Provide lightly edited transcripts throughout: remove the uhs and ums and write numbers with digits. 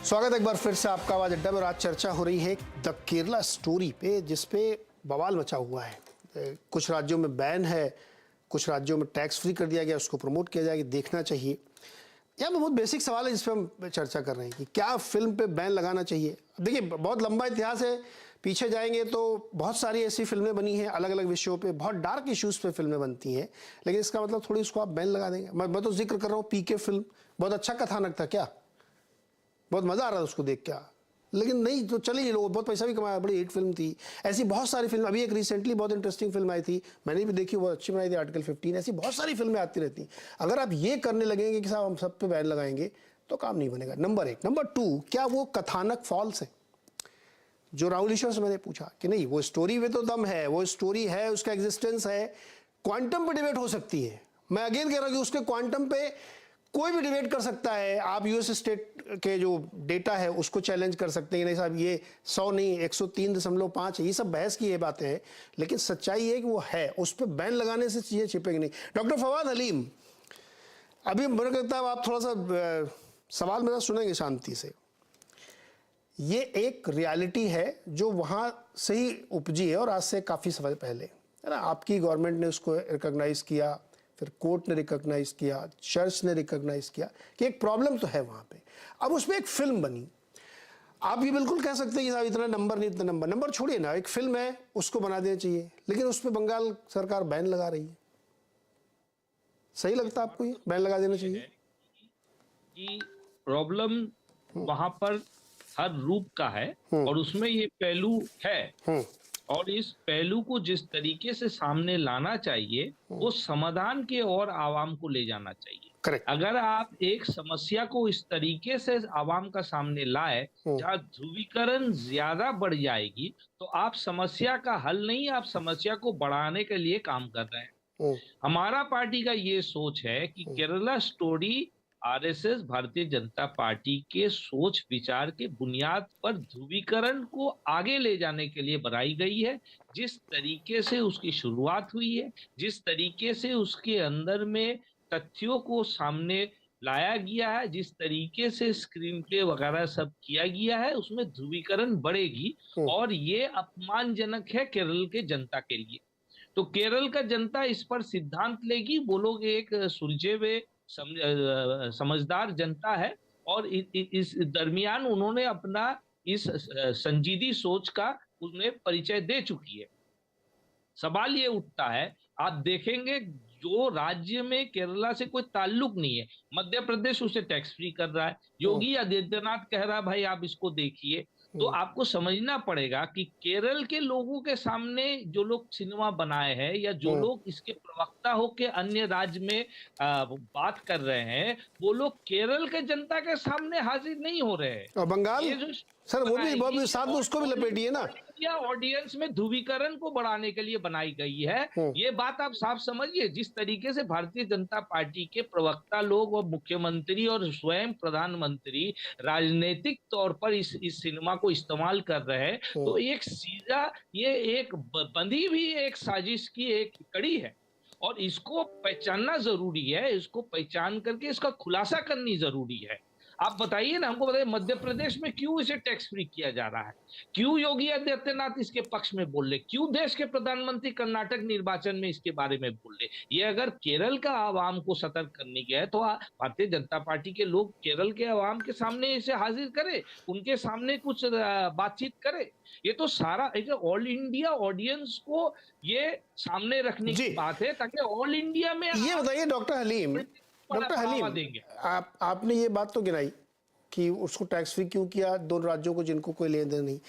स्वागत है एक बार फिर से आपका आवाज अड्डा में। आज चर्चा हो रही है द केरला स्टोरी पे, जिसपे बवाल मचा हुआ है। कुछ राज्यों में बैन है, कुछ राज्यों में टैक्स फ्री कर दिया गया, उसको प्रमोट किया जाएगा, देखना चाहिए। यहाँ पे बहुत बेसिक सवाल है जिस पे हम चर्चा कर रहे हैं कि क्या फिल्म पे बैन लगाना चाहिए। देखिए, बहुत लंबा इतिहास है, पीछे जाएंगे तो बहुत सारी ऐसी फिल्में बनी हैं अलग अलग विषयों पे, बहुत डार्क इश्यूज पे फिल्में बनती हैं, लेकिन इसका मतलब थोड़ी उसको आप बैन लगा देंगे। मैं तो जिक्र कर रहा हूँ पीके फिल्म, बहुत अच्छा कथानक था, क्या बहुत मजा आ रहा था उसको देख के, लेकिन नहीं तो चलिए, लोग बहुत पैसा भी कमाया, बड़ी हिट फिल्म थी। ऐसी बहुत सारी फिल्म, अभी एक रिसेंटली बहुत इंटरेस्टिंग फिल्म आई थी, मैंने भी देखी, बहुत अच्छी बनाई थी, आर्टिकल 15। ऐसी बहुत सारी फिल्में आती रहती। अगर आप ये करने लगेंगे कि साहब हम सब पे बैन लगाएंगे तो काम नहीं बनेगा, नंबर एक। नंबर टू, क्या वो कथानक फॉल्स है? जो राहुल ईश्वर से मैंने पूछा कि नहीं, वो स्टोरी में तो दम है, वो स्टोरी है, उसका एग्जिस्टेंस है, क्वांटम पे डिबेट हो सकती है। मैं अगेन कह रहा हूं कि उसके क्वांटम पे कोई भी डिबेट कर सकता है। आप यूएस स्टेट के जो डेटा है उसको चैलेंज कर सकते हैं, नहीं साहब ये 100 नहीं 103.5 है, ये सब बहस की ये बातें हैं, लेकिन सच्चाई है कि वो है। उस पर बैन लगाने से चीजें छिपेंगी नहीं। डॉक्टर फवाद हलीम, अभी मुझे लगता है आप थोड़ा सा सवाल मेरा सुनेंगे शांति से। ये एक रियलिटी है जो वहां से ही उपजी है और आज से काफी समय पहले, है ना। आपकी गवर्नमेंट ने उसको रिकॉग्नाइज किया, फिर कोर्ट ने रिकॉग्नाइज किया, चर्च ने रिकॉग्नाइज किया कि एक प्रॉब्लम तो है वहां पे। अब उसमें एक फिल्म बनी। आप ये बिल्कुल कह सकते हैं कि साहब इतना नंबर नहीं, इतना नंबर छोड़िए ना, एक फिल्म है उसको बना देना चाहिए, लेकिन उस पर बंगाल सरकार बैन लगा रही है। सही लगता है आपको ये बैन लगा देना चाहिए? कि प्रॉब्लम वहां पर हर रूप का है और उसमें ये पहलू है, और इस पहलू को जिस तरीके से सामने लाना चाहिए वो समाधान के और आवाम को ले जाना चाहिए। करेक्ट। अगर आप एक समस्या को इस तरीके से आवाम का सामने लाए जहां ध्रुवीकरण ज्यादा बढ़ जाएगी, तो आप समस्या का हल नहीं, आप समस्या को बढ़ाने के लिए काम कर रहे हैं। हमारा पार्टी का ये सोच है कि Kerala story RSS Bharatiya Janata party के सोच विचार के बुनियाद पर ध्रुवीकरण को आगे ले जाने के लिए बनाई गई है। जिस तरीके से उसकी शुरुआत हुई है, जिस तरीके से उसके अंदर में तथ्यों को सामने लाया गया है, जिस तरीके से स्क्रीन प्ले वगैरह सब किया गया है, उसमें ध्रुवीकरण बढ़ेगी और ये अपमानजनक है केरल के जनता के लिए। तो केरल का जनता इस पर सिद्धांत लेगी। वो लोग एक सुलझे हुए समझदार जनता है और इस दरमियान उन्होंने अपना इस संजीदी सोच का उन्हें परिचय दे चुकी है। सवाल ये उठता है, आप देखेंगे जो राज्य में केरला से कोई ताल्लुक नहीं है, मध्य प्रदेश उसे टैक्स फ्री कर रहा है, योगी आदित्यनाथ कह रहा है भाई आप इसको देखिए। तो आपको समझना पड़ेगा कि केरल के लोगों के सामने जो लोग सिनेमा बनाए हैं या जो लोग इसके प्रवक्ता होके अन्य राज्य में बात कर रहे हैं, वो लोग केरल के जनता के सामने हाजिर नहीं हो रहे हैं। और बंगाल, ये जो सर वो भी साथ में उसको भी लपेटिए ना। या ऑडियंस में ध्रुवीकरण को बढ़ाने के लिए बनाई गई है। ये बात आप साफ समझिए। जिस तरीके से भारतीय जनता पार्टी के प्रवक्ता लोग और मुख्यमंत्री और स्वयं प्रधानमंत्री राजनीतिक तौर पर इस सिनेमा को इस्तेमाल कर रहे हैं, तो एक सीधा ये एक बंधी हुई एक साजिश की एक कड़ी है और इसको पहचानना जरूरी है। इसको पहचान करके इसका खुलासा करनी जरूरी है। आप बताइए ना, हमको बताइए मध्य प्रदेश में क्यों इसे टैक्स फ्री किया जा रहा है, क्यों योगी आदित्यनाथ इसके पक्ष में बोल रहे, क्यों देश के प्रधानमंत्री कर्नाटक निर्वाचन में इसके बारे में बोल रहे। ये अगर केरल का आवाम को सतर्क करने गया है तो भारतीय जनता पार्टी के लोग केरल के आवाम के सामने इसे हाजिर करे, उनके सामने कुछ बातचीत करे। ये तो सारा एक ऑल इंडिया ऑडियंस को ये सामने रखने की बात है, ताकि ऑल इंडिया में। ये बताइए डॉक्टर हलीम, आपने ये बात तो गिनाई कि उसको टैक्स फ्री क्यों किया, दो राज्यों को जिनको कोई लेन देन नहीं,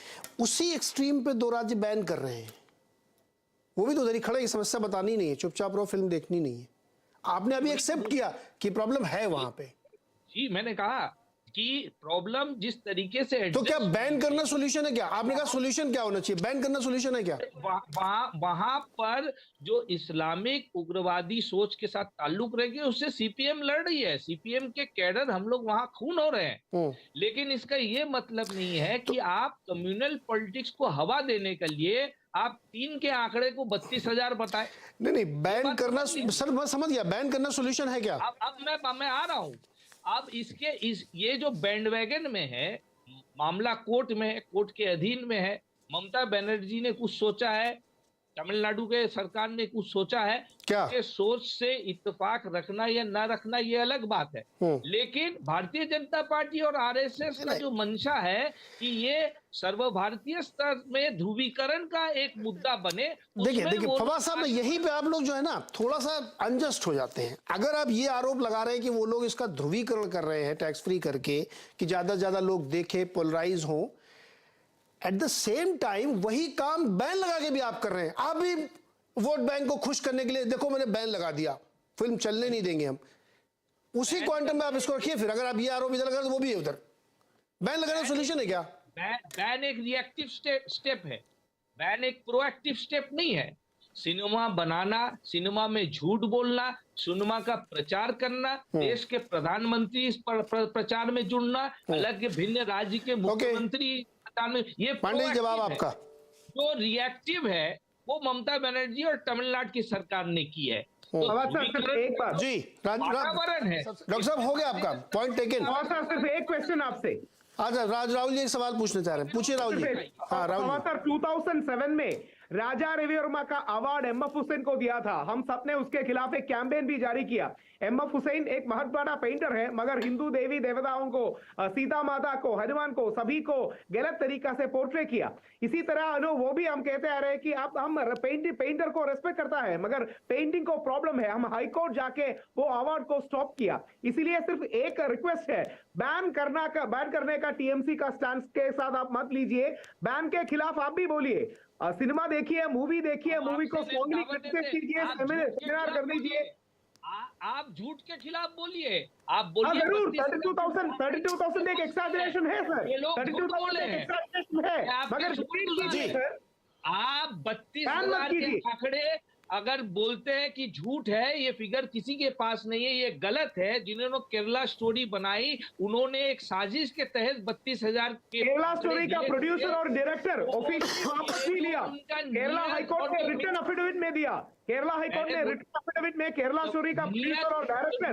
उसी एक्सट्रीम पे दो राज्य बैन कर रहे हैं। वो भी तो उधर ही खड़े, ये समस्या बतानी नहीं है, चुपचाप रहो, फिल्म देखनी नहीं है। आपने अभी एक्सेप्ट किया कि प्रॉब्लम है वहां पे। जी, मैंने कहा कि प्रॉब्लम जिस तरीके से, तो क्या बैन करना सोल्यूशन है क्या? आपने कहा सोल्यूशन क्या होना चाहिए, बैन करना सोल्यूशन है क्या? वहां पर जो इस्लामिक उग्रवादी सोच के साथ ताल्लुक रहेगी, उससे सीपीएम लड़ रही है, सीपीएम के कैडर हम लोग वहां खून हो रहे हैं। लेकिन इसका ये मतलब नहीं है कि आप कम्युनल पॉलिटिक्स को हवा देने के लिए आप 3 के आंकड़े को 32,000 बताए। नहीं, बैन करना, सर मैं समझ गया, बैन करना सोल्यूशन है क्या? अब मैं आ रहा हूं। अब ये जो बैंडवैगन में है, मामला कोर्ट में है, कोर्ट के अधीन में है। ममता बनर्जी ने कुछ सोचा है, तमिलनाडु के सरकार ने कुछ सोचा है, क्या? के सोच से इत्तेफाक रखना या ना रखना ये अलग बात है। लेकिन भारतीय जनता पार्टी और आरएसएस का जो मंशा है कि ये सर्वभारतीय स्तर में ध्रुवीकरण का एक मुद्दा बने। देखिए फवाद साहब, यहीं पे आप लोग जो है ना थोड़ा सा अनजस्ट हो जाते हैं। अगर आप ये आरोप लगा रहे हैं कि वो लोग इसका ध्रुवीकरण कर रहे हैं टैक्स फ्री करके, कि ज्यादा से ज्यादा लोग देखें, पोलराइज हों, एट द सेम टाइम वही काम बैन लगा के भी आप कर रहे हैं। आप भी वोट बैंक को खुश करने के लिए देखो मैंने बैन लगा दिया, फिल्म चलने नहीं देंगे हम, उसी क्वांटम में आप इसको रखिए। फिर अगर आप ये आरोप इधर लगा तो वो भी है उधर। बैन लगाना सोल्यूशन है क्या? बैन एक रिएक्टिव स्टेप है, बैन एक प्रोएक्टिव स्टेप नहीं है। सिनेमा बनाना, सिनेमा में झूठ बोलना, सिनेमा का प्रचार करना, देश के प्रधानमंत्री इस प्रचार में जुड़ना, अलग भिन्न राज्य के मुख्यमंत्री, ये पांडे जवाब आपका। जो रिएक्टिव है वो ममता बनर्जी और तमिलनाडु की सरकार ने की है। तो एक बात जी वातावरण है। डॉक्टर साहब हो गया आपका पॉइंट टेकन। सिर्फ एक क्वेश्चन आपसे। अच्छा राहुल जी एक सवाल पूछना चाह रहे हैं, पूछिए राहुल जी। हाँ राहुल जी। 2007 में राजा रविवर्मा का अवार्ड एमएफ हुसैन को दिया था। हम सबने उसके खिलाफ एक कैंपेन भी जारी किया। एमएफ हुसैन एक बहुत बड़ा पेंटर है, मगर हिंदू देवी देवताओं को, सीता माता को, हनुमान को, सभी को गलत तरीका से पोर्ट्रे किया। इसी तरह वो भी हम कहते आ रहे हैं कि आप हम पेंटर को रेस्पेक्ट करता है, मगर पेंटिंग को प्रॉब्लम है। हम हाई कोर्ट जाके वो अवार्ड को स्टॉप किया। इसीलिए सिर्फ एक रिक्वेस्ट है, बैन करने का टीएमसी का स्टैंड के साथ आप मत लीजिए। बैन के खिलाफ आप भी बोलिए, सिनेमा देखिए, मूवी देखिए, मूवी को स्ट्रांगली क्रिटिसाइज कीजिए, सेमिनार कर दीजिए। आप झूठ के खिलाफ बोलिए, आप बोलिए। जरूर 32,000 एक एक्सैजरेशन है सर, 32,000 एक एक्सैजरेशन है, मगर आप 32,000 के आंकड़े अगर बोलते हैं कि झूठ है, ये फिगर किसी के पास नहीं है, ये गलत है। जिन्होंने केरला स्टोरी बनाई उन्होंने एक साजिश के तहत 32,000 के केरला स्टोरी का प्रोड्यूसर और डायरेक्टर ऑफिशियली वापस नहीं लिया। केरला हाईकोर्ट ने रिटन एफिडेविट में दिया। केरला हाईकोर्ट ने रिटन एफिडेविट में केरला स्टोरी का प्रोड्यूसर और डायरेक्टर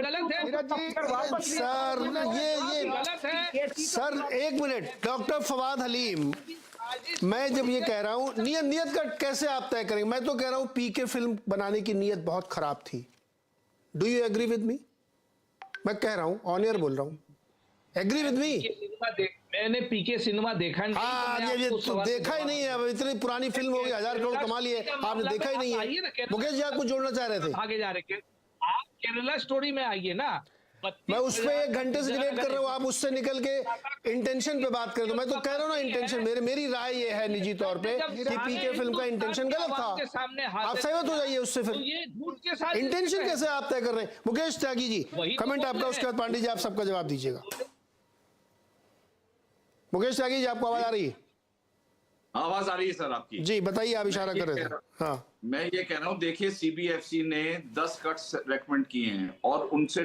गलत है। सर ये गलत है सर, एक मिनट डॉक्टर फवाद हलीम, मैं जब ये कह रहा हूं नियत का कैसे आप तय करेंगे? मैं तो कह रहा हूं पीके फिल्म बनाने की नियत बहुत खराब थी। Do you agree with me? मैं कह रहा हूं, ऑन एयर बोल रहा हूं, एग्री विद मी? मैंने पीके सिनेमा देखा नहीं। हाँ ये तो देखा ही नहीं है, अब इतनी पुरानी फिल्म होगी, 1000 करोड़ कमा लिए, आपने देखा ही नहीं है। मुकेश जी आप कुछ जोड़ना चाह रहे थे? आगे जा रहे आप केरला स्टोरी में आइए ना। मैं उस पे 1 घंटे से डिबेट कर रहा हूँ, आप उससे निकल के इंटेंशन पे बात कर रहे हो। मैं तो कह रहा हूँ ना इंटेंशन, मेरी राय ये है निजी तौर पे कि पीके फिल्म का इंटेंशन गलत था। आप सहमत हो जाइए उससे। फिर इंटेंशन कैसे आप तय कर रहे हैं? मुकेश त्यागी जी कमेंट आपका, उसके बाद पांडे जी आप सबका जवाब दीजिएगा। मुकेश त्यागी जी आपको आवाज आ रही है? आवाज आ रही है सर आपकी। जी बताइए, आप इशारा कर रहे थे। हाँ मैं ये कह रहा हूँ, देखिए सीबीएफसी ने 10 कट्स रेकमेंड किए हैं और उनसे